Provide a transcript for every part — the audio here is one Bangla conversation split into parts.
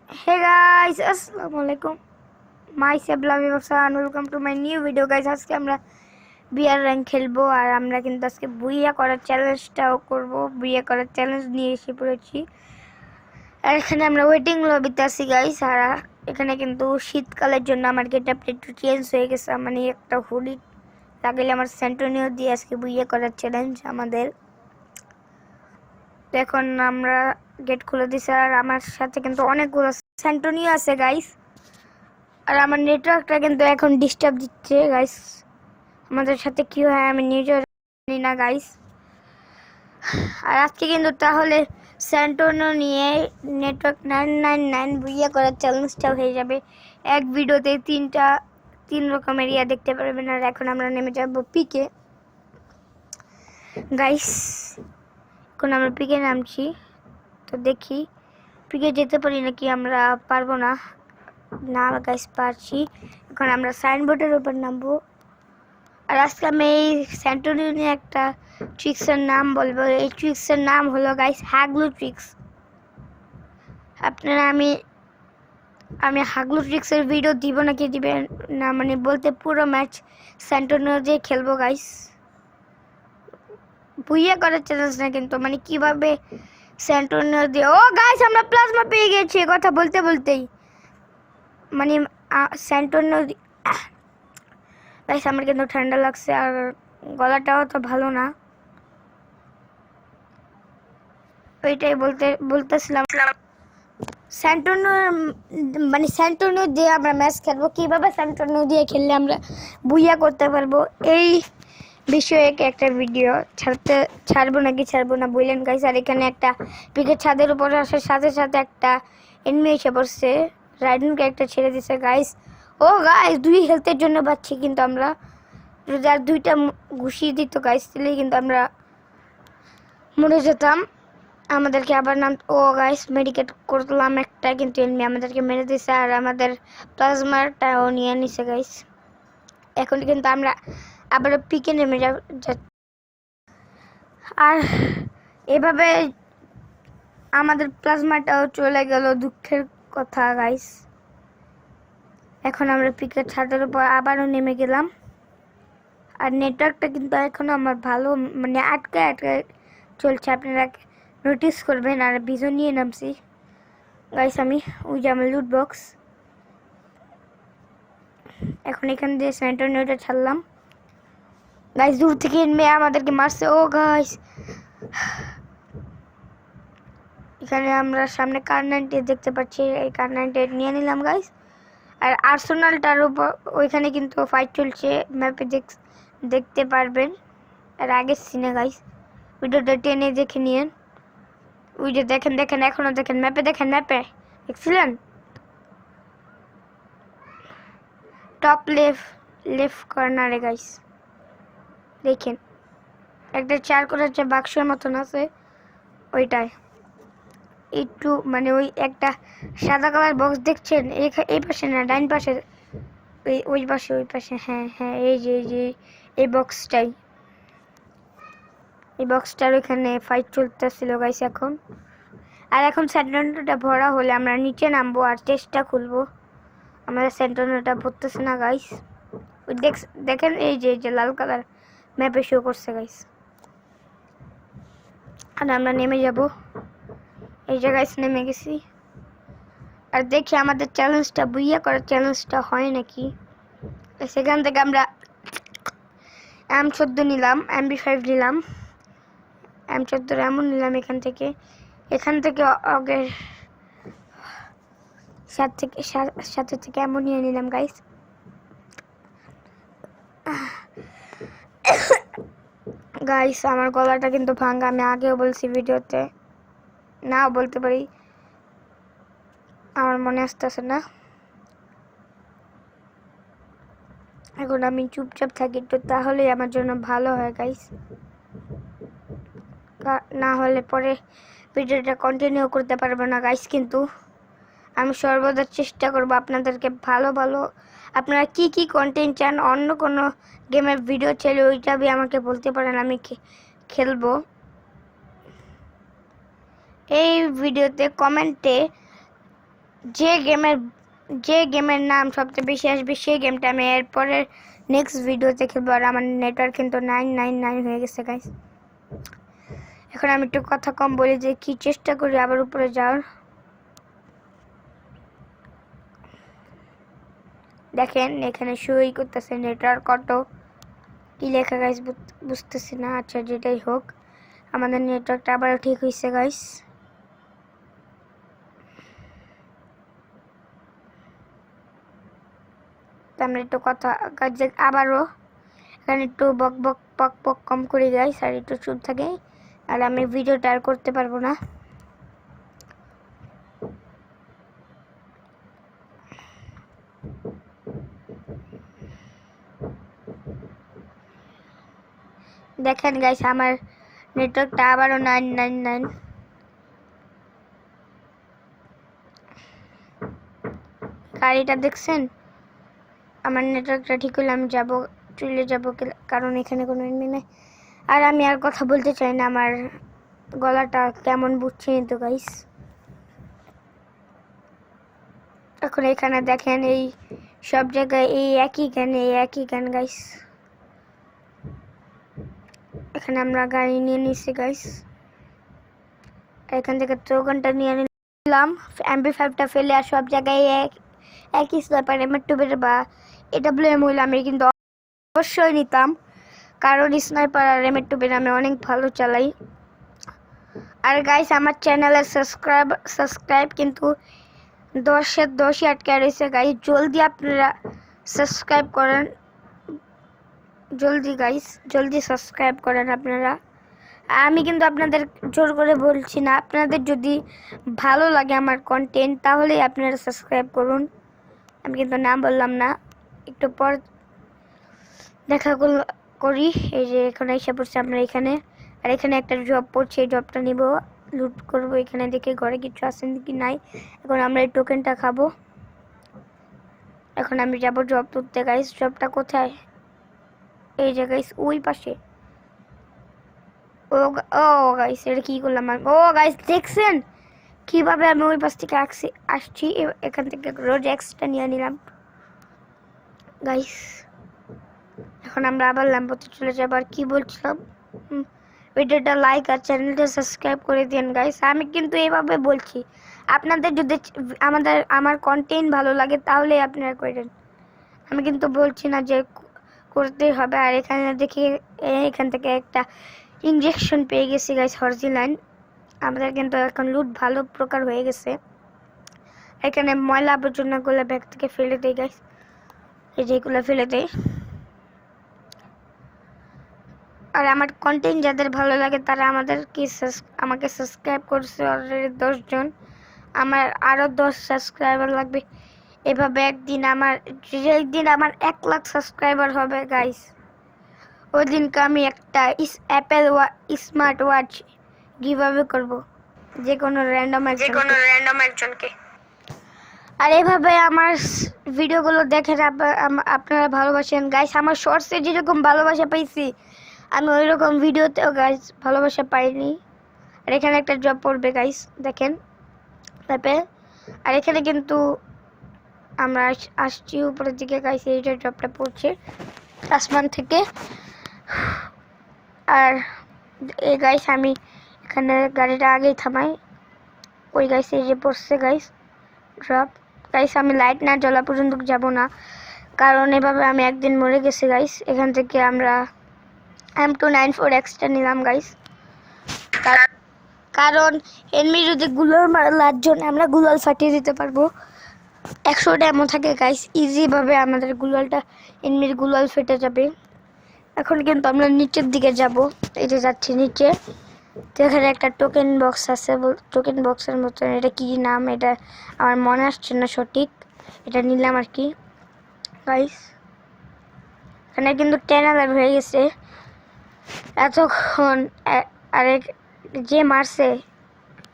Hey guys, Assalamualaikum. Myself Lavi Bafsa and welcome to my new video guys. আজকে আমরা বিয়ার র্যাঙ্ক খেলবো আর আমরা কিন্তু আজকে বুইয়া করার চ্যালেঞ্জটাও করব। বুইয়া করার চ্যালেঞ্জ নিয়ে এসে পড়েছি। আর এখানে আমরা ওয়েটিং লবিতে আছি গাইস। আর এখানে কিন্তু শীতকালের জন্য আমার গেটআপটা একটু চেঞ্জ হয়ে গেছে। মানে একটা হুডি লাগাইলে আমার সেন্টোনিও দিয়ে আজকে বুইয়া করার চ্যালেঞ্জ আমাদের। এখন আমরা গেট খুলে দিছি আর আমার সাথে কিন্তু অনেকগুলো সেন্টোনিও আছে গাইস। আর আমার নেটওয়ার্কটা কিন্তু এখন ডিস্টার্ব দিচ্ছে গাইস। আমাদের সাথে কি হয় আমি নিজেও জানি না গাইস। আর আজকে কিন্তু তাহলে সেন্টোনো নিয়ে নেটওয়ার্ক 999 বুইয়া করার চ্যালেঞ্জটাও হয়ে যাবে। এক ভিডিওতে তিন রকমের ইয়া দেখতে পারবেন। আর এখন আমরা নেমে যাব পিকে গাইস। এখন আমরা পিকে নামছি, তো দেখি পিকে যেতে পারি নাকি। আমরা পারবো না, না গাইস পারছি। এখন আমরা সাইনবোর্ডের উপর নামবো। আর আজকে আমি এই সেন্টোনিও নিয়ে একটা ট্রিক্সের নাম বলবো। এই ট্রিক্সের নাম হলো গাইস হাগলু ট্রিক্স। আপনারা আমি হাগলু ট্রিক্সের ভিডিও দিব নাকি দিবেন না মানে বলতে পুরো ম্যাচ সেন্টোনিও দিয়ে খেলবো গাইস। বুইয়া করার চ্যালেঞ্জ না কিন্তু, মানে কিভাবে সেন্টোনিও দিয়ে। ও গাইস আমরা প্লাজমা পেয়ে গেছি কথা বলতে বলতেই। মানে সেন্টোনিও গাইস আমার কিন্তু ঠান্ডা লাগছে আর গলাটাও তো ভালো না। ওইটাই বলতেছিলাম সেন্টোনিও দিয়ে আমরা ম্যাচ খেলবো। কিভাবে সেন্টোনিও দিয়ে খেললে আমরা বুইয়া করতে পারবো এই বিষয়ে একটা ভিডিও ছাড়বো না বললেন গাইস। আর এখানে একটা পিকের ছাদের উপর আসার সাথে সাথে একটা এনিমি এসে পড়ছে। রাইডেনকে একটা ছেড়ে দিছে গাইস। ও গাইস 2 হেলথের জন্য পাচ্ছি, কিন্তু আমরা যদি আর 2টা ঘুষিয়ে দিত গাইস তাহলে কিন্তু আমরা মরে যেতাম। আমাদেরকে আবার ও গাইস মেডিকেট করলাম একটা, কিন্তু এনিমি আমাদেরকে মেরে দিছে আর আমাদের প্লাজমাটাও নিয়ে নিছে গাইস। এখন কিন্তু আমরা আবার পিকে নেমে যাচ্ছি। আর এভাবে আমাদের প্লাজমাটাও চলে গেল, দুঃখের কথা গাইস। এখন আমরা পিকের ছাদের উপর আবারও নেমে গেলাম। আর নেটওয়ার্কটা কিন্তু এখন আমার ভালো, মানে আটকায় চলছে, আপনারা নোটিস করবেন। আর ভিজন নিয়ে নামছি গাইস আমি। ওই যে আমার লুট বক্স। এখন এখান দিয়ে সেন্টোনিওটা ছাড়লাম গাইস। দূর থেকে মেয়ে আমাদেরকে মারছে। ও গাইস এখানে আমরা সামনে কার 90 দেখতে পাচ্ছি, এই কার 90 নিয়ে নিলাম গাইস। আর আর্সেনালটার উপর ওইখানে কিন্তু ফাইট চলছে, ম্যাপে দেখতে পারবেন। আর আগের সিনে গাইস ভিডিওটা টেনে দেখে নিন। ওই যে দেখেন এখনো দেখেন ম্যাপে দেখছিলেন টপ লেফট কর্নারে গাইস দেখেন একটা 4 করার যে বাক্সের মতন আছে ওইটায় একটু মানে ওই একটা সাদা কালার বক্স দেখছেন এই পাশে না ডাইন পাশে, ওই পাশে হ্যাঁ এই যে এই বক্সটার ওইখানে ফাইট চলতেছিল গাইস এখন। আর এখন সেন্টোনিওটা ভরা হলে আমরা নিচে নামবো আর চেস্টটা খুলবো। আমাদের সেন্টোনিওটা ভরতেছে না গাইস। ওই দেখেন এই যে লাল কালার ম্যাপে শো করছে গাইস। আর আমরা নেমে যাব, এই যে গাইস নেমে গেছি। আর দেখি আমাদের চ্যালেঞ্জটা বুইয়া করার চ্যালেঞ্জটা হয় নাকি। সেখান থেকে আমরা M14 নিলাম, MP5 নিলাম, M14 এমন নিলাম। এখান থেকে আগের সাথে থেকে এমন নিয়ে নিলাম গাইস। গাইস আমার গলাটা কিন্তু ভাঙা, আমি আগেও বলছি ভিডিওতে, নাও বলতে পারি, আমার মনে আসতেছে না। এখন আমি চুপচাপ থাকি একটু, তাহলে আমার জন্য ভালো হয় গাইস। না হলে পরে ভিডিওটা কন্টিনিউ করতে পারবো না গাইস। কিন্তু আমি সর্বদা চেষ্টা করব আপনাদেরকে ভালো আপনারা কি কন্টেন্ট চান, অন্য কোনো গেমের ভিডিও চাইলে ওইটা আমাকে বলতে পারেন, আমি খেলবো। এই ভিডিওতে কমেন্টে যে গেমের নাম সবচেয়ে বেশি আসবে সেই গেমটা আমি এরপরের নেক্সট ভিডিওতে খেলবো। আর আমার নেটওয়ার্ক কিন্তু 999 হয়ে গেছে গাইস। এখন আমি একটু কথা কম বলি যে কি চেষ্টা করি আবার উপরে যাওয়ার। দেখেন এখানে শুই করতেছে নেটওয়ার্ক কত কি লেখা গাইস বুঝতেছি না। আচ্ছা যেটাই হোক আমাদের নেটওয়ার্কটা আবারও ঠিক হয়েছে গাইস। আমরা একটু কথা আবারও এখানে একটু বক বক পক পক কম করি গাইস আর একটু চুপ থাকে, আর আমি ভিডিওটা আর করতে পারবো না। দেখেন গাইস আমার নেটওয়ার্কটা আবারও 999। গাড়িটা দেখছেন? আমার নেটওয়ার্কটা ঠিক হলে আমি চলে যাব, কারণ এখানে কোনো এনিমি নেই। আর আমি আর কথা বলতে চাই না, আমার গলাটা কেমন বুঝছি তো গাইস। এখন এখানে দেখেন এই সব জায়গায় এই একই গান গাইস। এখানে আমরা গাড়ি নিয়ে নিচ্ছি গাইস। এখান থেকে টোকনটা নিয়ে নিলাম, MP5টা ফেলে। আর সব জায়গায় একই স্নাইপার M2 বা AWM হইলে আমি কিন্তু অবশ্যই নিতাম, কারণ স্নাইপার আর M2 আমি অনেক ভালো চালাই। আর গাইস আমার চ্যানেলের সাবস্ক্রাইব কিন্তু 10-10 আটকে রয়েছে গাইস। জলদি আপনারা সাবস্ক্রাইব করেন, জলদি সাবস্ক্রাইব করেন আপনারা। আমি কিন্তু আপনাদের জোর করে বলছি না, আপনাদের যদি ভালো লাগে আমার কন্টেন্ট তাহলে আপনারা সাবস্ক্রাইব করুন। আমি কিন্তু নাম বললাম না, একটু পর দেখা করি। এই যে এখানে এসে পড়ছে আমরা এখানে, আর এখানে একটা জব পড়ছে, এই জবটা নিব, লুট করব। এখানে দেখে ঘরে কিছু আছে কি নাই। এখন আমরা এই টোকেনটা খাবো। এখন আমি যাব জব তুলতে গাইস। জবটা কোথায়? এই যে গাইস ওই পাশে। ও গাইস এটা কি করলাম? ও গাইস দেখছেন কিভাবে আমি ওই পাশ থেকে আসছি? এখান থেকে রোজ এক্সটা নিয়ে নিলাম গাইস। এখন আমরা আবার ল্যাম্বোতে চলে যাবো। আর কি বলছিলাম, ভিডিওটা লাইক আর চ্যানেলটা সাবস্ক্রাইব করে দিন গাইস। আমি কিন্তু এইভাবে বলছি, আপনাদের যদি আমার কন্টেন্ট ভালো লাগে তাহলে আপনারা করেন। আমি কিন্তু বলছি না যে করতেই হবে। আর এখানে দেখি এখান থেকে একটা ইনজেকশন পেয়ে গেছি গাইস, হরজিলাইন। আমাদের কিন্তু এখন লুট ভালো প্রকার হয়ে গেছে। এখানে ময়লা আবর্জনাগুলো ব্যাগ থেকে ফেলে দেয় গাইস, এই যেগুলো ফেলে দেয়। আর আমার কন্টেন্ট যাদের ভালো লাগে তারা আমাকে সাবস্ক্রাইব করছে অলরেডি 10 জন। আমার আরও 10 সাবস্ক্রাইবার লাগবে। এভাবে যেদিন আমার 1 লাখ সাবস্ক্রাইবার হবে গাইস, ওই দিনকে আমি একটা অ্যাপেল স্মার্ট ওয়াচ গিভঅ্যাওয়ে করব, যে কোনো র্যান্ডম একজনকে। আর এভাবে আমার ভিডিওগুলো দেখেন, আপনারা ভালোবাসেন গাইস। আমার শর্টসে যেরকম ভালোবাসা পাইছি আমি ওই রকম ভিডিওতেও গাইস ভালোবাসা পাইনি। আর এখানে একটা জব পড়বে গাইস, দেখেন তারপরে। আর এখানে কিন্তু আমরা আসছি উপরের দিকে গাইস, এইটা জবটা পড়ছে আসমান থেকে। আর এই গাইস আমি এখানে গাড়িটা আগেই থামাই। ওই গাইস এই যে পড়ছে গাইস ড্রপ। গাইস আমি লাইট না জ্বলা পর্যন্ত যাব না, কারণ এভাবে আমি একদিন মরে গেছি গাইস। এখান থেকে আমরা M294 এক্সটা নিলাম গাইস, কারণ এনিমি যদি গুলাল মারার জন্য আমরা গুলাল ফাটিয়ে দিতে পারবো। 100টা এমন থাকে গাইস, ইজিভাবে আমাদের এনিমির গুলাল ফেটে যাবে। এখন কিন্তু আমরা নিচের দিকে যাব, এই যে যাচ্ছি নিচে। এখানে একটা টোকেন বক্স আছে, টোকেন বক্সের মতন, এটা কি নাম এটা আমার মনে আসছে না সঠিক। এটা নিলাম আর কি গাইস। এখানে কিন্তু 10 হয়ে গেছে এতক্ষণ। আরেক যে মারছে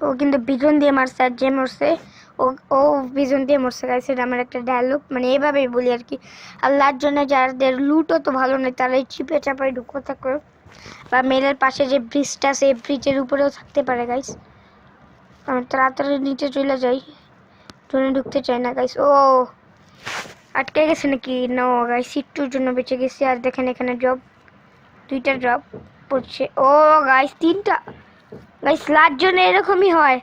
ও কিন্তু বিজন দিয়ে মারছে, আর যে মরছে ও বিজন দিয়ে মরছে গাইছে। এটা আমার একটা ডায়লগ, মানে এভাবেই বলি আর কি। আল্লাহর জন্য যাদের লুটও তো ভালো নেই তারা এই চিপে চাপাই ঢুকো থাকো, বা মেলের পাশে যে ব্রিজটা আছে এই ব্রিজের উপরেও থাকতে পারে গাইস। আমি তাড়াতাড়ি নিচে চলে যাই, জোনে ঢুকতে চাই না গাইস। ও আটকে গেছে নাকি? নো গাইস, একটুর জন্য বেঁচে গেছি। আর দেখেন এখানে ড্রপ, 2টা ড্রপ পড়ছে। ও গাইস 3টা। গাইস লাস্ট জোনে এরকমই হয়,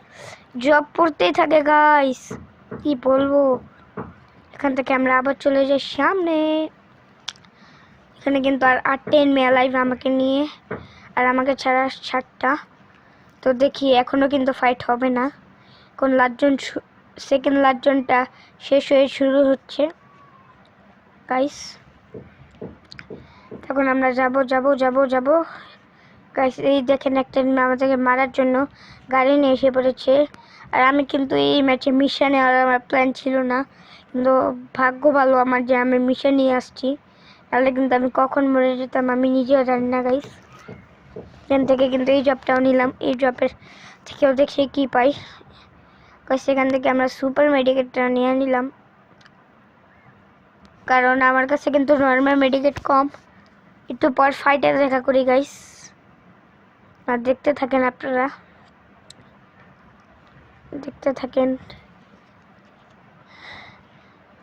ড্রপ পড়তেই থাকে গাইস, কি বলবো। এখান থেকে আমরা আবার চলে যাই সামনে। এখানে কিন্তু আর 10 মেয়ে লাইভ আমাকে নিয়ে, আর আমাকে ছাড়া 7টা। তো দেখি এখনো কিন্তু ফাইট হবে না, কোন লাস্টজন সেকেন্ড লাস্টজনটা শেষ হয়ে শুরু হচ্ছে গাইস। তখন আমরা যাব গাইস। এই দেখেন একটা আমাদেরকে মারার জন্য গাড়ি নিয়ে এসে পড়েছে। আর আমি কিন্তু এই ম্যাচে মিশনে আর আমার প্ল্যান ছিল না, কিন্তু ভাগ্য ভালো আমার যে আমি মিশন নিয়ে আসছি, তাহলে কিন্তু আমি কখন মরে যেতাম আমি নিজেও জানি না গাইস। এখান থেকে কিন্তু এই জবটাও নিলাম, এই জবের থেকেও দেখি কি পাই গাইস। এখান থেকে আমরা সুপার মেডিকেটটা নিয়ে নিলাম, কারণ আমার কাছে কিন্তু নর্মাল মেডিকেট কম। একটু পর ফাইটে দেখা করি গাইস, আর দেখতে থাকেন আপনারা, দেখতে থাকেন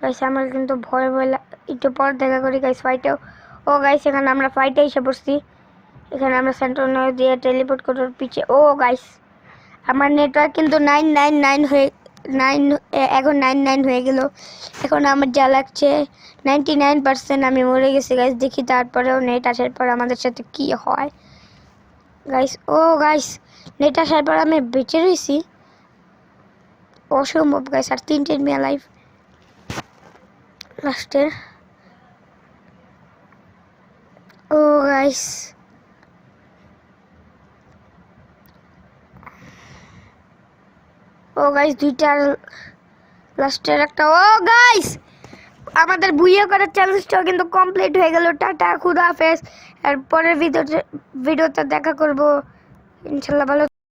গাইস। আমার কিন্তু ভয় একটু পর দেখা করি গাইস ফাইটেও। ও গাইস এখানে আমরা ফাইটে এসে পড়ছি। এখানে আমরা সেন্ট্রাল নয় দিয়ে টেলিপোর্ট করার পিছে। ও গাইস আমার নেটওয়ার্ক কিন্তু 999 হয়ে 9, এখন 99 হয়ে গেল। এখন আমার যা লাগছে 99%। আমি মরে গেছি গাইস। দেখি তারপরেও নেট আসার পর আমাদের সাথে কি হয় গাইস। ও গাইস নেট আসার পর আমি বেঁচে রয়েছি, অসম্ভব গাইস। আর 3টে মেয়ে লাইভ লাস্টের। ও গাইস ও গাইস 2টার লাস্টের একটা। ও গাইস আমাদের বুইয়া করার চ্যালেঞ্জটাও কিন্তু কমপ্লিট হয়ে গেল। টাটা, খুদা হাফেজ। আর পরের ভিডিওতে দেখা করব ইনশাল্লাহ। ভালো